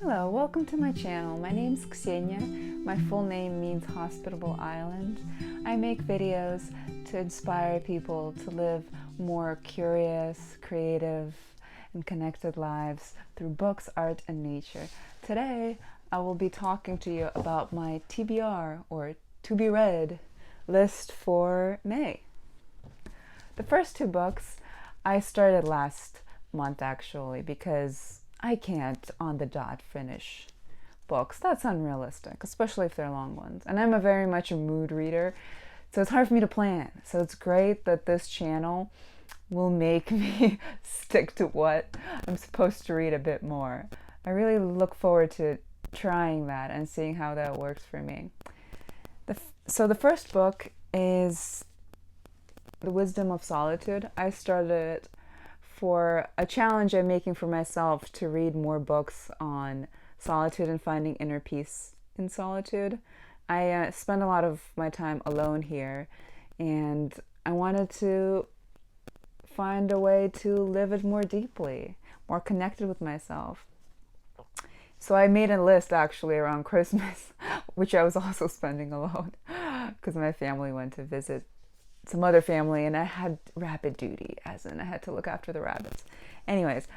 Hello, welcome to my channel. My name's Ksenia. My full name means Hospitable Island. I make videos to inspire people to live more curious, creative, and connected lives through books, art, and nature. Today, I will be talking to you about my TBR, or to be read, list for May. The first two books I started last month actually, because I can't on the dot finish books. That's unrealistic, especially if they're long ones. And I'm very much a mood reader, so it's hard for me to plan. So it's great that this channel will make me stick to what I'm supposed to read a bit more. I really look forward to trying that and seeing how that works for me. So the first book is The Wisdom of Solitude. I started it for a challenge I'm making for myself to read more books on solitude and finding inner peace in solitude. I spend a lot of my time alone here, and I wanted to find a way to live it more deeply, more connected with myself. So I made a list actually around Christmas, which I was also spending alone because my family went to visit some other family and I had rabbit duty, as in I had to look after the rabbits. Anyways,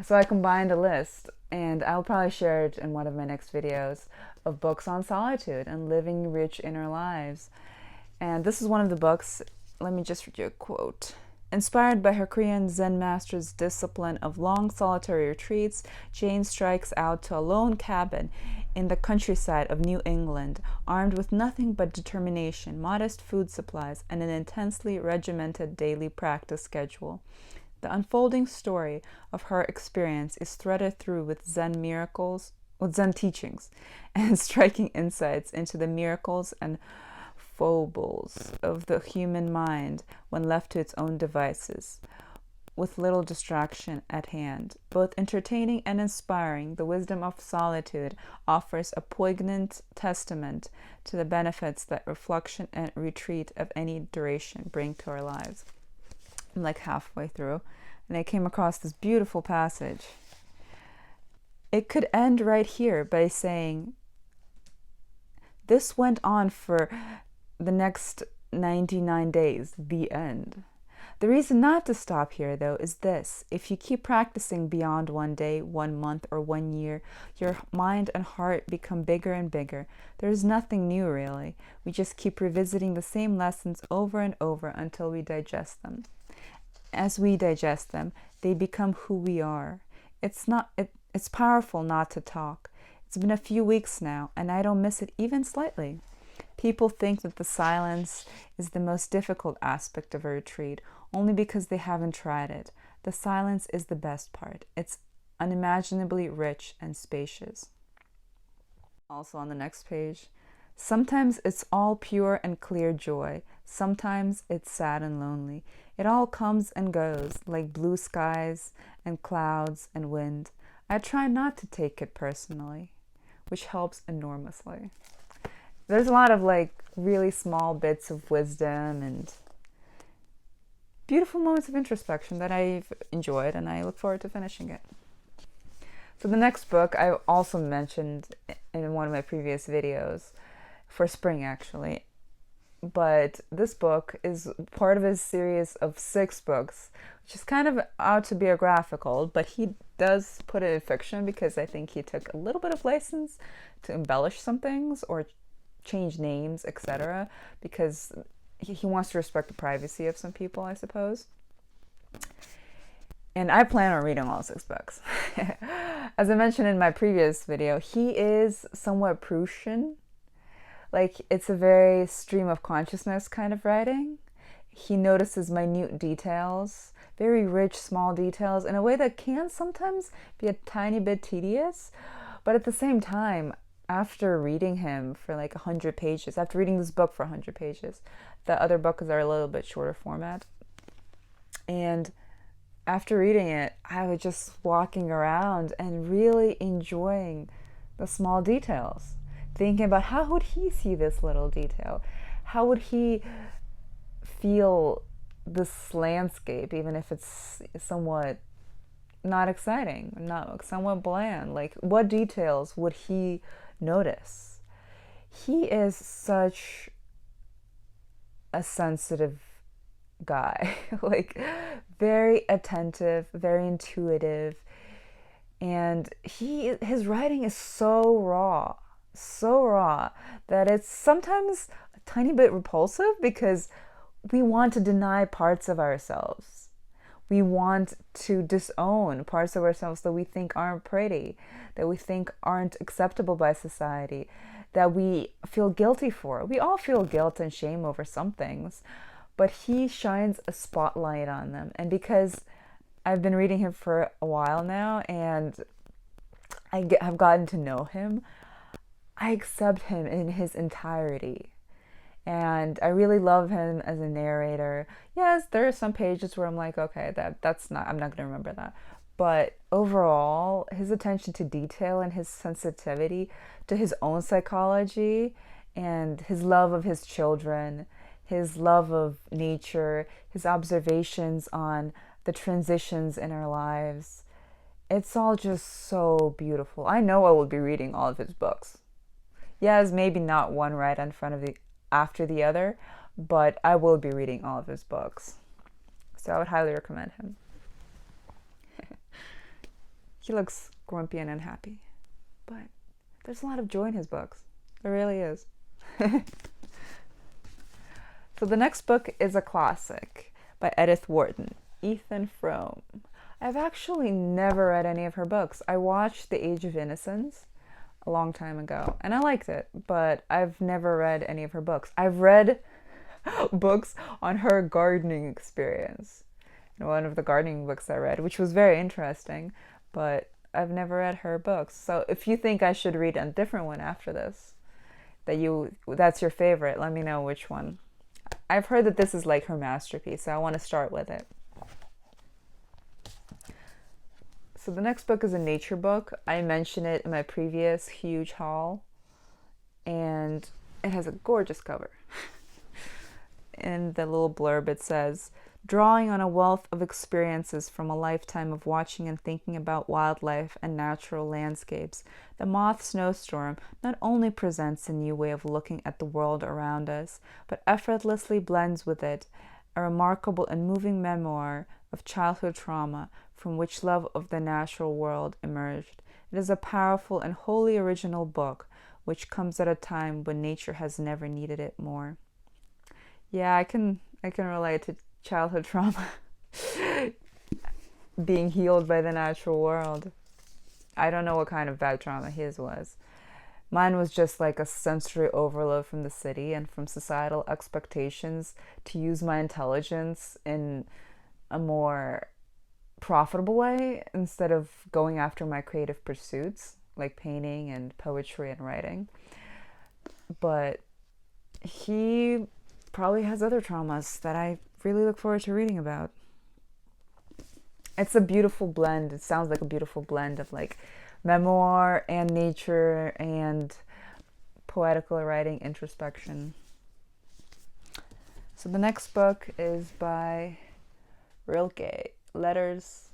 so I combined a list, and I'll probably share it in one of my next videos, of books on solitude and living rich inner lives. And this is one of the books. Let me just read you a quote. Inspired by her Korean Zen master's discipline of long solitary retreats, Jane strikes out to a lone cabin in the countryside of New England, armed with nothing but determination, modest food supplies, and an intensely regimented daily practice schedule. The unfolding story of her experience is threaded through with Zen teachings, and striking insights into the miracles and foibles of the human mind when left to its own devices, with little distraction at hand. Both entertaining and inspiring, The Wisdom of Solitude offers a poignant testament to the benefits that reflection and retreat of any duration bring to our lives. I'm like halfway through, and I came across this beautiful passage. It could end right here by saying, "This went on for the next 99 days, the end." The reason not to stop here, though, is this. If you keep practicing beyond 1 day, 1 month, or 1 year, your mind and heart become bigger and bigger. There is nothing new, really. We just keep revisiting the same lessons over and over until we digest them. As we digest them, they become who we are. It's powerful not to talk. It's been a few weeks now, and I don't miss it even slightly. People think that the silence is the most difficult aspect of a retreat, only because they haven't tried it. The silence is the best part. It's unimaginably rich and spacious. Also on the next page, sometimes it's all pure and clear joy. Sometimes it's sad and lonely. It all comes and goes, like blue skies and clouds and wind. I try not to take it personally, which helps enormously. There's a lot of really small bits of wisdom and beautiful moments of introspection that I've enjoyed, and I look forward to finishing it. So the next book I also mentioned in one of my previous videos, for spring actually, but this book is part of a series of 6 books, which is kind of autobiographical, but he does put it in fiction because I think he took a little bit of license to embellish some things or change names, etc., because he wants to respect the privacy of some people, I suppose. And I plan on reading all 6 books. As I mentioned in my previous video, he is somewhat Proustian. It's a very stream of consciousness kind of writing. He notices minute details, very rich, small details, in a way that can sometimes be a tiny bit tedious, but at the same time, after reading him for 100 pages, after reading this book for 100 pages, the other books are a little bit shorter format. And after reading it, I was just walking around and really enjoying the small details, thinking about how would he see this little detail? How would he feel this landscape, even if it's somewhat not exciting, not somewhat bland. Like, what details would he notice? He is such a sensitive guy, like very attentive, very intuitive, and his writing is so raw that it's sometimes a tiny bit repulsive because we want to deny parts of ourselves. We want to disown parts of ourselves that we think aren't pretty, that we think aren't acceptable by society, that we feel guilty for. We all feel guilt and shame over some things, but he shines a spotlight on them. And because I've been reading him for a while now and have gotten to know him, I accept him in his entirety. And I really love him as a narrator. Yes, there are some pages where I'm like, okay, that's not, I'm not going to remember that. But overall, his attention to detail and his sensitivity to his own psychology and his love of his children, his love of nature, his observations on the transitions in our lives, it's all just so beautiful. I know I will be reading all of his books. Yes, maybe not one right in front of the after the other, but I will be reading all of his books. So I would highly recommend him. He looks grumpy and unhappy, but there's a lot of joy in his books. There really is. So the next book is a classic by Edith Wharton, Ethan Frome. I've actually never read any of her books. I watched The Age of Innocence a long time ago, and I liked it, but I've never read any of her books. I've read books on her gardening experience. One of the gardening books I read, which was very interesting, but I've never read her books. So if you think I should read a different one after this, that's your favorite, let me know which one. I've heard that this is like her masterpiece, so I want to start with it. So the next book is a nature book. I mentioned it in my previous huge haul, and it has a gorgeous cover. In the little blurb it says, drawing on a wealth of experiences from a lifetime of watching and thinking about wildlife and natural landscapes, the Moth Snowstorm not only presents a new way of looking at the world around us, but effortlessly blends with it a remarkable and moving memoir of childhood trauma from which love of the natural world emerged. It is a powerful and wholly original book, which comes at a time when nature has never needed it more. Yeah, I can relate to childhood trauma being healed by the natural world. I don't know what kind of bad trauma his was. Mine was just like a sensory overload from the city and from societal expectations to use my intelligence in a more profitable way instead of going after my creative pursuits like painting and poetry and writing. But he probably has other traumas that I really look forward to reading about. It's a beautiful blend. It sounds like a beautiful blend of like memoir and nature and poetical writing, introspection. So the next book is by Rilke, Letters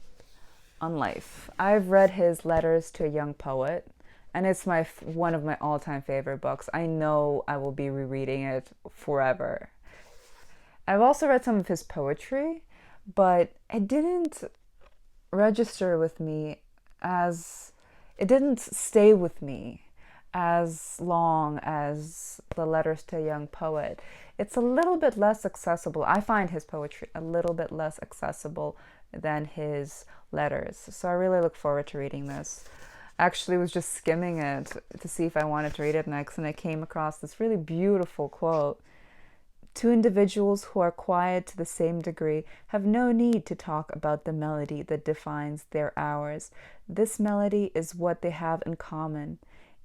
on Life. I've read his Letters to a Young Poet, and it's one of my all-time favorite books. I know I will be rereading it forever. I've also read some of his poetry, but it didn't register with me it didn't stay with me as long as the Letters to a Young Poet. It's a little bit less accessible. I find his poetry a little bit less accessible than his letters. So I really look forward to reading this. I actually was just skimming it to see if I wanted to read it next, and I came across this really beautiful quote. Two individuals who are quiet to the same degree have no need to talk about the melody that defines their hours. This melody is what they have in common,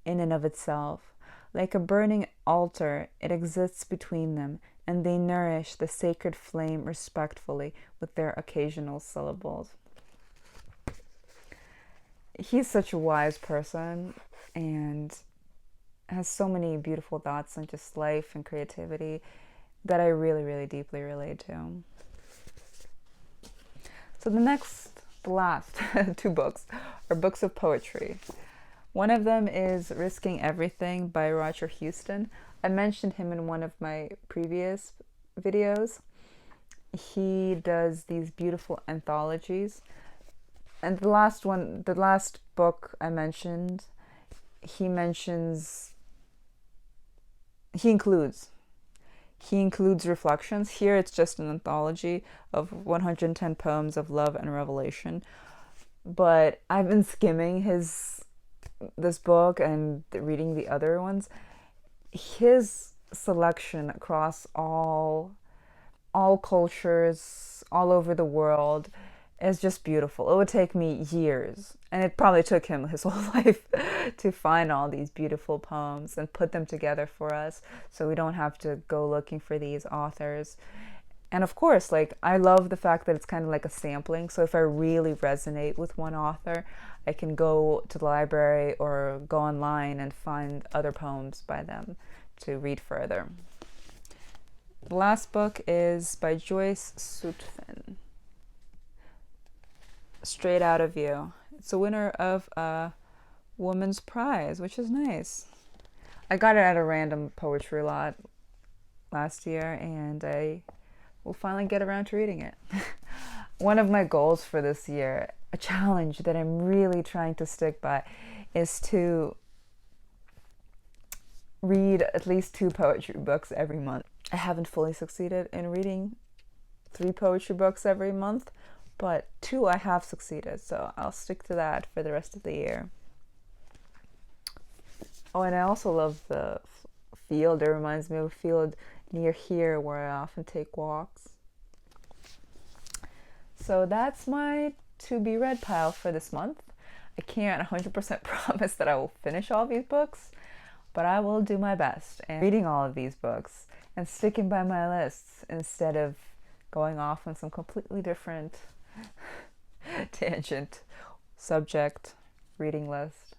in and of itself. Like a burning altar, it exists between them, and they nourish the sacred flame respectfully with their occasional syllables. He's such a wise person and has so many beautiful thoughts on just life and creativity that I really, really deeply relate to. So the next the last two books are books of poetry. One of them is Risking Everything by Roger Houston. I mentioned him in one of my previous videos. He does these beautiful anthologies. And the last book I mentioned, he includes reflections. Here it's just an anthology of 110 poems of love and revelation. But I've been skimming this book and reading the other ones. His selection across all cultures, all over the world, is just beautiful. It would take me years, and it probably took him his whole life to find all these beautiful poems and put them together for us, so we don't have to go looking for these authors. And of course, like, I love the fact that it's kind of like a sampling. So if I really resonate with one author, I can go to the library or go online and find other poems by them to read further. The last book is by Joyce Sutphin, Straight Out of You. It's a winner of a Woman's Prize, which is nice. I got it at a random poetry lot last year, and I will finally get around to reading it. One of my goals for this year, a challenge that I'm really trying to stick by, is to read at least 2 poetry books every month. I haven't fully succeeded in reading 3 poetry books every month, but 2 I have succeeded, so I'll stick to that for the rest of the year. Oh, and I also love the field. It reminds me of a field near here where I often take walks. So that's my to be read pile for this month. I can't 100% promise that I will finish all these books, but I will do my best and reading all of these books and sticking by my lists instead of going off on some completely different tangent subject reading list.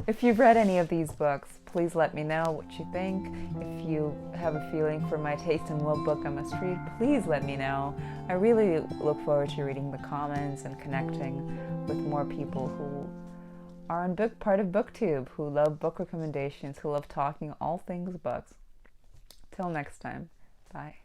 If you've read any of these books, please let me know what you think. If you have a feeling for my taste in what book I must read, please let me know. I really look forward to reading the comments and connecting with more people who are on part of BookTube, who love book recommendations, who love talking all things books. Till next time, bye.